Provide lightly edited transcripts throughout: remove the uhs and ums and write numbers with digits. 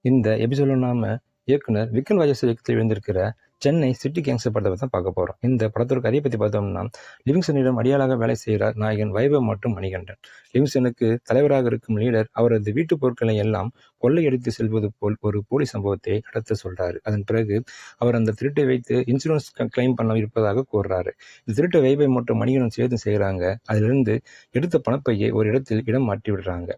இந்த எபிசோட நாம இயக்குனர் விக்ரம் ராஜேஷ் இயக்கத்தில் எழுந்திருக்கிற சென்னை சிட்டி கேங்ஸ்டர் படத்தை பற்றி தான் பார்க்க போகிறோம். இந்த படத்தோட கதையை பற்றி பார்த்தோம்னா, லிவிங்ஸ்டனிடம் அடியாளாக வேலை செய்கிறார் நாயகன் வைபவ் மற்றும் மணிகண்டன். லிவிங்ஸ்டனுக்கு தலைவராக இருக்கும் லீடர் அவரது வீட்டுப் பொருட்களை எல்லாம் கொள்ளையடித்து செல்வது போல் ஒரு போலி சம்பவத்தை நடத்த சொல்றாரு. அதன் பிறகு அவர் அந்த திருட்டை வைத்து இன்சூரன்ஸ் கிளைம் பண்ண இருப்பதாக கூறுறாரு. இந்த திருட்டை வைபவ் மற்றும் மணிகண்டன் சேர்த்து செய்கிறாங்க. அதிலிருந்து எடுத்த பணப்பையை ஒரு இடத்தில் இடம் மாற்றி விடுறாங்க.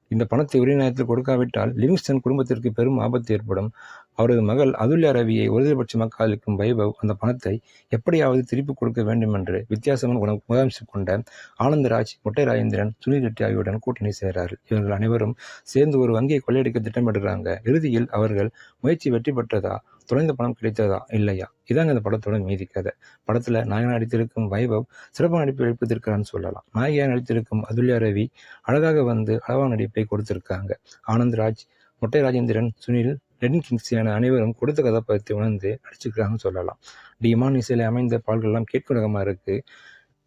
இந்த பணத்தை உரிய நேரத்தில் கொடுக்காவிட்டால் லிவிங்ஸ்டன் குடும்பத்திற்கு பெரும் ஆபத்து ஏற்படும். அவரது மகள் அதுல்யா ரவியை ஒருதலைபட்சமாக காதலிக்கும் வைபவ் அந்த பணத்தை எப்படியாவது திருப்பி கொடுக்க வேண்டும் என்று வித்தியாசமான முகாம்சம் கொண்ட ஆனந்தராஜ், மொட்டை ராஜேந்திரன், சுனில் ரெட்டி ஆகியோருடன் கூட்டணி செய்கிறார்கள். இவர்கள் அனைவரும் சேர்ந்து ஒரு வங்கியை கொள்ளையடிக்க திட்டமிடுறாங்க. இறுதியில் அவர்கள் முயற்சி வெற்றி பெற்றதா, தொலைந்த பணம் கிடைத்ததா இல்லையா, இதாங்க இந்த படத்தோட மீதி கதை. படத்துல நாயகன் நடித்திருக்கும் வைபவ் சிறப்பான நடிப்பை வெளிப்படுத்திருக்கிறான்னு சொல்லலாம். நாயகியாக நடித்திருக்கும் அதுல்யா ரவி அழகாக வந்து அளவான நடிப்பை கொடுத்திருக்காங்க. ஆனந்த்ராஜ், மொட்டை ராஜேந்திரன், சுனில், ரெட்டின் கிங்ஸ் என அனைவரும் கொடுத்த கதாபாத்திரத்தை உணர்ந்து நடிச்சிருக்கிறாங்கன்னு சொல்லலாம். டிமான் இசையில அமைந்த பாடல்கள்லாம் கேட்கும் ரகமா இருக்கு.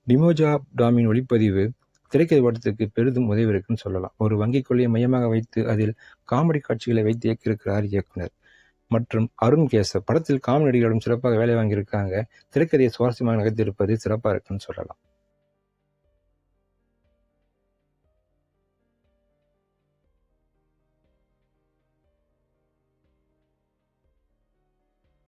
டிமோஜா டாமின் ஒளிப்பதிவு திரைக்கதை படத்துக்கு பெரிதும் உதவி இருக்குன்னு சொல்லலாம். ஒரு வங்கி கொள்ளையை மையமாக வைத்து அதில் காமெடி காட்சிகளை வைத்து இயக்கியிருக்கிறார் இயக்குனர். மற்றும் அருண் கேசவ் படத்தில் காமெடி நடிகர்களும் சிறப்பாக வேலை வாங்கியிருக்காங்க. திரைக்கதையை சுவாரஸ்யமாக நகர்த்தியிருப்பது சிறப்பாக இருக்குன்னு சொல்லலாம்.